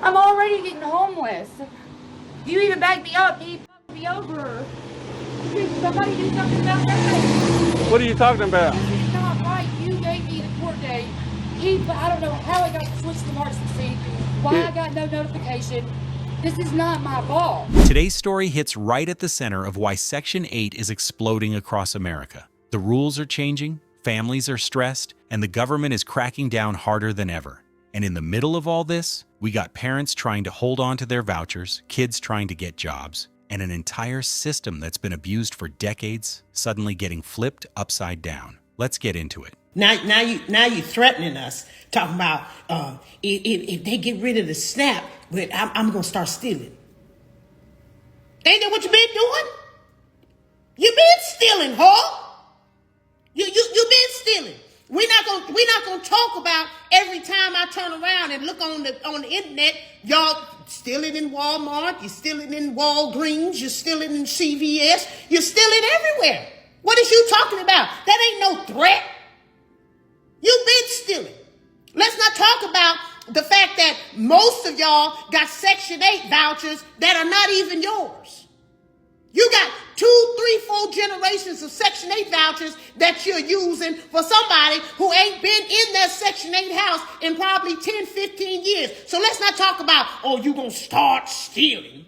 I'm already getting homeless. You even back me up, he fucked me over. Somebody do something about that. What are you talking about? This is not right. You gave me the court date. I don't know how I got switched to emergency, why I got no notification. This is not my fault. Today's story hits right at the center of why Section 8 is exploding across America. The rules are changing, families are stressed, and the government is cracking down harder than ever. And in the middle of all this, we got parents trying to hold on to their vouchers, kids trying to get jobs, and an entire system that's been abused for decades suddenly getting flipped upside down. Let's get into it. Now you threatening us, talking about if they get rid of the SNAP, I'm gonna start stealing. Ain't that what you been doing? You been stealing, huh? You been stealing. We're not gonna talk about every time I turn around and look on the internet, y'all stealing in Walmart, you're stealing in Walgreens, you're stealing in CVS, you're stealing everywhere. What is you talking about? That ain't no threat. You've been stealing. Let's not talk about the fact that most of y'all got Section 8 vouchers that are not even yours. You got 2, 3, 4 generations of Section 8 vouchers that you're using for somebody who ain't been in that Section 8 house in probably 10, 15 years. So let's not talk about, oh, you gonna start stealing.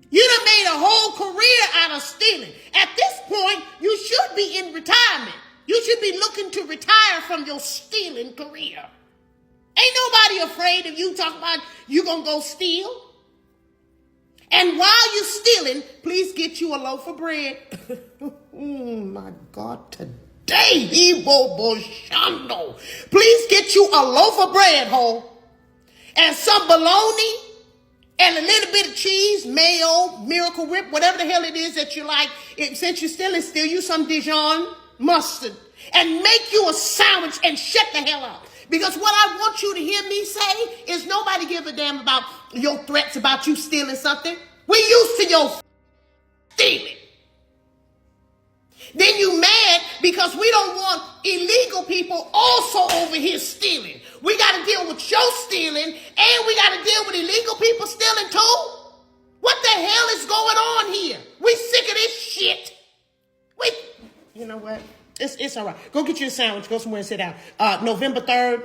You done made a whole career out of stealing. At this point, you should be in retirement. You should be looking to retire from your stealing career. Ain't nobody afraid of you talking about you gonna go steal. And while you're stealing, please get you a loaf of bread. Oh my God, today, Shando. Please get you a loaf of bread, ho, and some bologna, and a little bit of cheese, mayo, Miracle Whip, whatever the hell it is that you like. Since you're stealing, steal you some Dijon mustard and make you a sandwich and shut the hell up. Because what I want you to hear me say is nobody give a damn about your threats about you stealing something. We used to your stealing. Then you mad because we don't want illegal people also over here stealing. We got to deal with your stealing and we got to deal with illegal people stealing too. What the hell is going on here? We sick of this shit. You know what? It's all right. Go get you a sandwich. Go somewhere and sit down. November 3rd,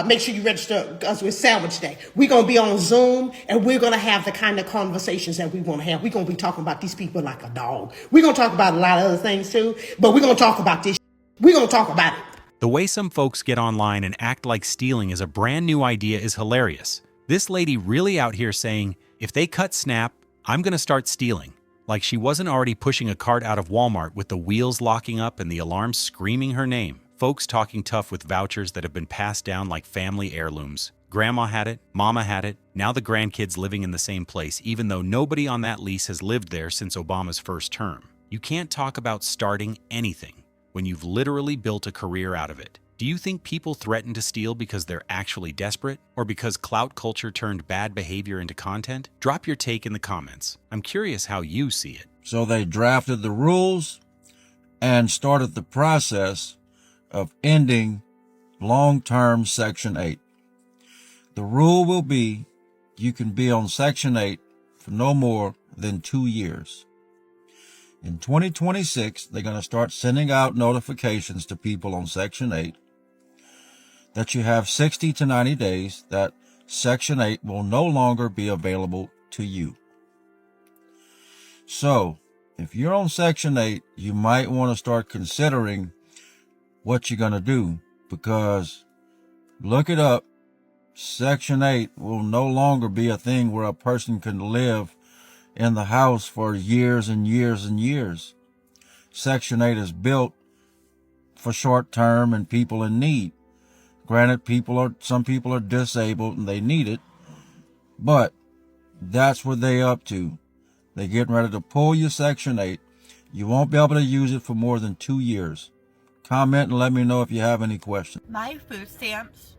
make sure you register because it's Sandwich Day. We're going to be on Zoom and we're going to have the kind of conversations that we want to have. We're going to be talking about these people like a dog. We're going to talk about a lot of other things too, but we're going to talk about this. We're going to talk about it. The way some folks get online and act like stealing is a brand new idea is hilarious. This lady really out here saying, if they cut SNAP, I'm going to start stealing. Like she wasn't already pushing a cart out of Walmart with the wheels locking up and the alarms screaming her name. Folks talking tough with vouchers that have been passed down like family heirlooms. Grandma had it, mama had it, now the grandkids living in the same place even though nobody on that lease has lived there since Obama's first term. You can't talk about starting anything when you've literally built a career out of it. Do you think people threaten to steal because they're actually desperate? Or because clout culture turned bad behavior into content? Drop your take in the comments. I'm curious how you see it. So they drafted the rules and started the process of ending long-term Section 8. The rule will be you can be on Section 8 for no more than 2 years. In 2026, they're going to start sending out notifications to people on Section 8 that you have 60 to 90 days that Section 8 will no longer be available to you. So, if you're on Section 8, you might want to start considering what you're going to do, because look it up, Section 8 will no longer be a thing where a person can live in the house for years and years and years. Section 8 is built for short term and people in need. Granted, some people are disabled and they need it, but that's what they up to. They're getting ready to pull your Section 8. You won't be able to use it for more than 2 years. Comment and let me know if you have any questions. My food stamps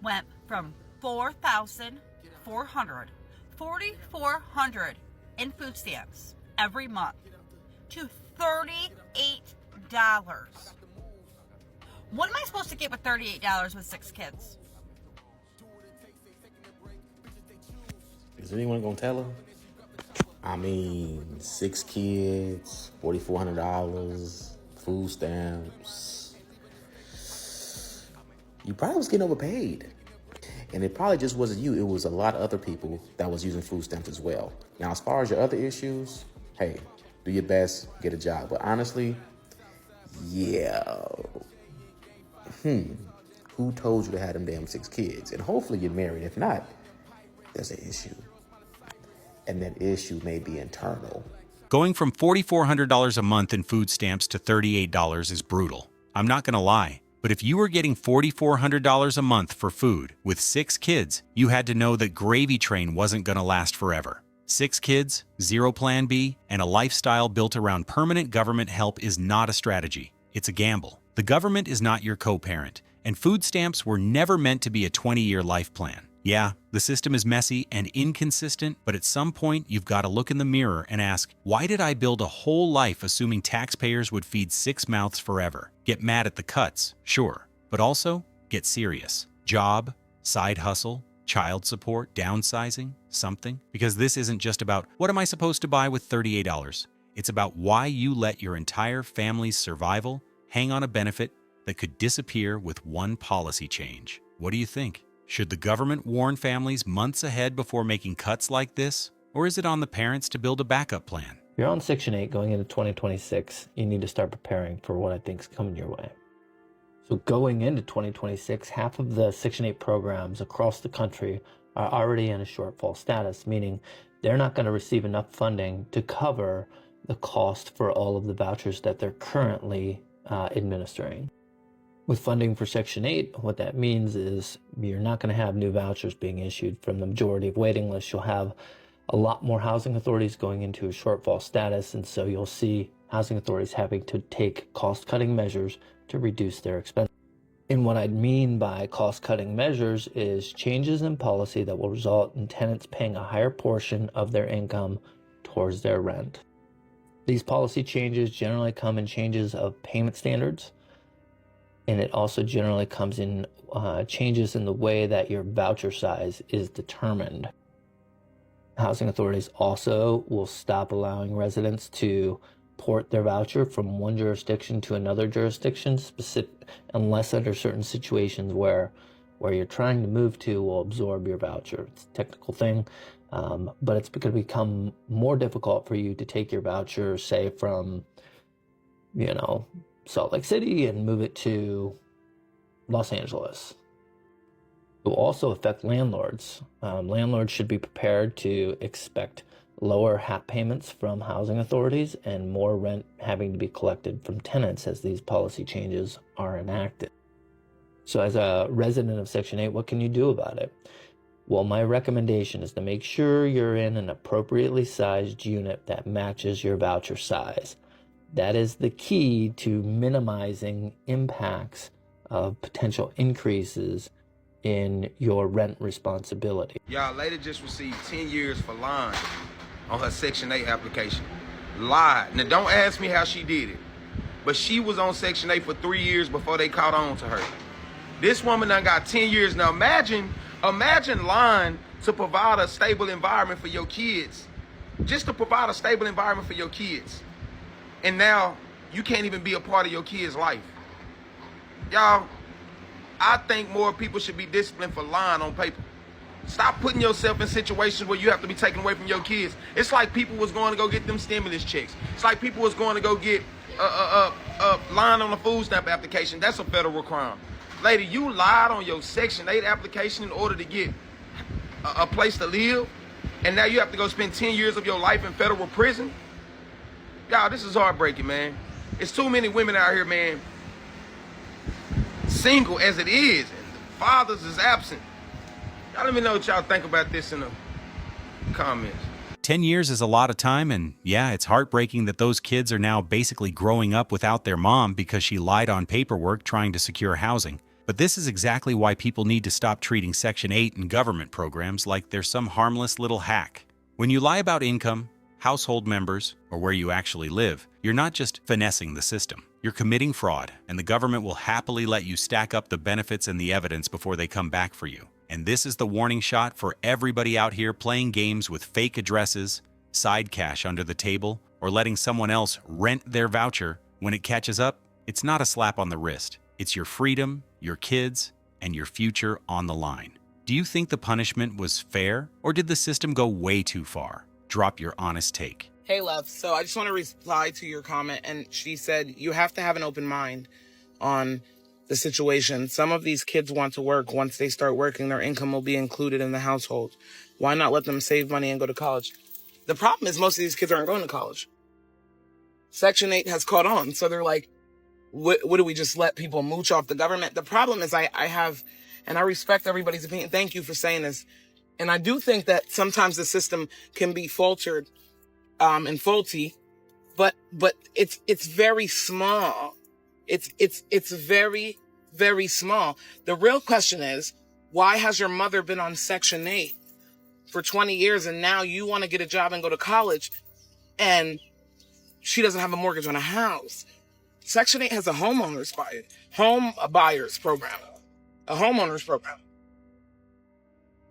went from $4,400 in food stamps every month to $38. What am I supposed to get with $38 with 6 kids? Is anyone gonna tell her? I mean, 6 kids, $4,400, food stamps. You probably was getting overpaid. And it probably just wasn't you. It was a lot of other people that was using food stamps as well. Now, as far as your other issues, hey, do your best, get a job. But honestly, yeah. Who told you to have them damn 6 kids? And hopefully you're married. If not, there's an issue. And that issue may be internal. Going from $4,400 a month in food stamps to $38 is brutal. I'm not gonna lie. But if you were getting $4,400 a month for food with 6 kids, you had to know that gravy train wasn't gonna last forever. 6 kids, 0 plan B, and a lifestyle built around permanent government help is not a strategy. It's a gamble. The government is not your co-parent, and food stamps were never meant to be a 20-year life plan. Yeah, the system is messy and inconsistent, but at some point you've got to look in the mirror and ask, why did I build a whole life assuming taxpayers would feed 6 mouths forever? Get mad at the cuts, sure, but also get serious. Job, side hustle, child support, downsizing, something. Because this isn't just about, what am I supposed to buy with $38? It's about why you let your entire family's survival hang on a benefit that could disappear with one policy change. What do you think? Should the government warn families months ahead before making cuts like this? Or is it on the parents to build a backup plan? If you're on Section 8 going into 2026, you need to start preparing for what I think is coming your way. So going into 2026, half of the Section 8 programs across the country are already in a shortfall status, meaning they're not going to receive enough funding to cover the cost for all of the vouchers that they're currently administering. With funding for Section 8, what that means is you're not going to have new vouchers being issued from the majority of waiting lists. You'll have a lot more housing authorities going into a shortfall status, and so you'll see housing authorities having to take cost-cutting measures to reduce their expenses. And what I mean by cost-cutting measures is changes in policy that will result in tenants paying a higher portion of their income towards their rent. These policy changes generally come in changes of payment standards, and it also generally comes in changes in the way that your voucher size is determined. Housing authorities also will stop allowing residents to port their voucher from one jurisdiction to another jurisdiction, unless under certain situations where you're trying to move to will absorb your voucher. It's a technical thing, but it's going to become more difficult for you to take your voucher, say, from, Salt Lake City and move it to Los Angeles. It will also affect landlords. Landlords should be prepared to expect lower HAP payments from housing authorities and more rent having to be collected from tenants as these policy changes are enacted. So as a resident of Section 8, what can you do about it? Well, my recommendation is to make sure you're in an appropriately sized unit that matches your voucher size. That is the key to minimizing impacts of potential increases in your rent responsibility. Y'all, lady just received 10 years for lying on her Section 8 application. Lied. Now, don't ask me how she did it, but she was on Section 8 for 3 years before they caught on to her. This woman done got 10 years. Now, imagine lying to provide a stable environment for your kids. Just to provide a stable environment for your kids. And now you can't even be a part of your kid's life. Y'all, I think more people should be disciplined for lying on paper. Stop putting yourself in situations where you have to be taken away from your kids. It's like people was going to go get them stimulus checks. It's like people was going to go get lying on a food stamp application. That's a federal crime. Lady, you lied on your Section 8 application in order to get a place to live, and now you have to go spend 10 years of your life in federal prison? Y'all, this is heartbreaking, man. It's too many women out here, man, single as it is, and the fathers is absent. Y'all let me know what y'all think about this in the comments. 10 years is a lot of time, and yeah, it's heartbreaking that those kids are now basically growing up without their mom because she lied on paperwork trying to secure housing. But this is exactly why people need to stop treating Section 8 and government programs like they're some harmless little hack. When you lie about income, household members, or where you actually live, you're not just finessing the system. You're committing fraud, and the government will happily let you stack up the benefits and the evidence before they come back for you. And this is the warning shot for everybody out here playing games with fake addresses, side cash under the table, or letting someone else rent their voucher. When it catches up, it's not a slap on the wrist. It's your freedom, your kids, and your future on the line. Do you think the punishment was fair, or did the system go way too far? Drop your honest take. Hey, love. So I just want to reply to your comment. And she said, you have to have an open mind on the situation. Some of these kids want to work. Once they start working, their income will be included in the household. Why not let them save money and go to college? The problem is most of these kids aren't going to college. Section 8 has caught on. So they're like, what do we just let people mooch off the government? The problem is I have, and I respect everybody's opinion. Thank you for saying this. And I do think that sometimes the system can be faltered and faulty, but it's very small. It's very, very small. The real question is, why has your mother been on Section 8 for 20 years and now you want to get a job and go to college and she doesn't have a mortgage on a house? Section 8 has a home buyers program, a homeowners program,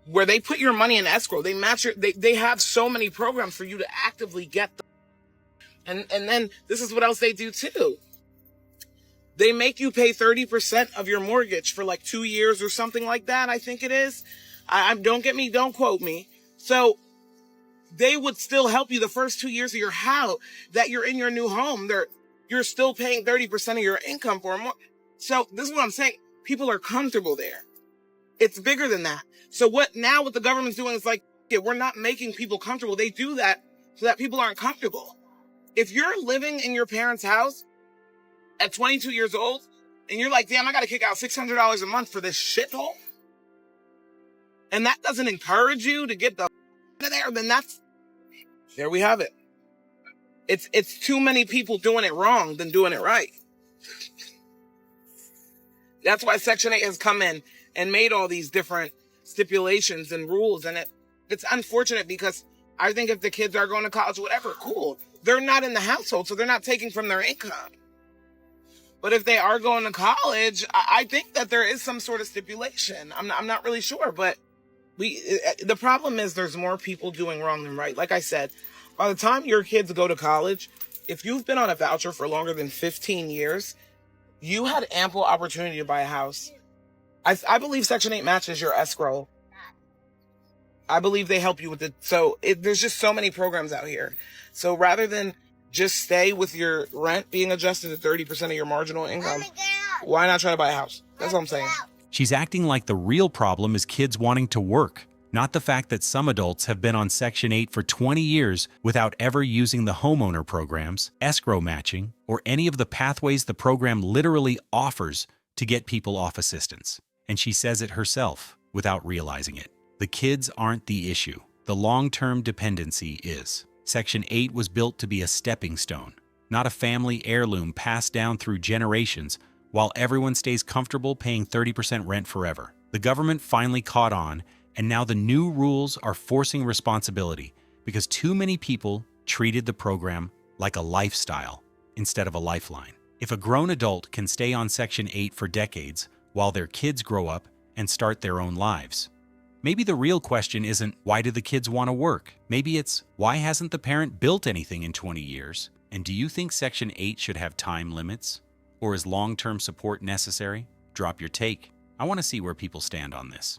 where they put your money in escrow. They match they have so many programs for you to actively get them. And then this is what else they do too. They make you pay 30% of your mortgage for like 2 years or something like that. I think it is. Don't quote me. So they would still help you the first 2 years of your house that you're in your new home. You're still paying 30% of your income for more. So this is what I'm saying. People are comfortable there. It's bigger than that. So what the government's doing is like, we're not making people comfortable. They do that so that people aren't comfortable. If you're living in your parents' house at 22 years old and you're like, damn, I got to kick out $600 a month for this shithole, and that doesn't encourage you to get the out of there, then there we have it. It's too many people doing it wrong than doing it right. That's why Section 8 has come in and made all these different stipulations and rules. And it's unfortunate because I think if the kids are going to college, whatever, cool. They're not in the household, so they're not taking from their income. But if they are going to college, I think that there is some sort of stipulation. I'm not really sure, but the problem is there's more people doing wrong than right. Like I said, by the time your kids go to college, if you've been on a voucher for longer than 15 years, you had ample opportunity to buy a house. I believe Section 8 matches your escrow. I believe they help you with it. So there's just so many programs out here. So rather than just stay with your rent being adjusted to 30% of your marginal income, why not try to buy a house? That's what I'm saying. She's acting like the real problem is kids wanting to work, not the fact that some adults have been on Section 8 for 20 years without ever using the homeowner programs, escrow matching, or any of the pathways the program literally offers to get people off assistance. And she says it herself without realizing it. The kids aren't the issue. The long-term dependency is. Section 8 was built to be a stepping stone, not a family heirloom passed down through generations while everyone stays comfortable paying 30% rent forever. The government finally caught on, and now the new rules are forcing responsibility because too many people treated the program like a lifestyle instead of a lifeline. If a grown adult can stay on Section 8 for decades while their kids grow up and start their own lives, maybe the real question isn't, why do the kids want to work? Maybe it's, why hasn't the parent built anything in 20 years? And do you think Section 8 should have time limits? Or is long-term support necessary? Drop your take. I want to see where people stand on this.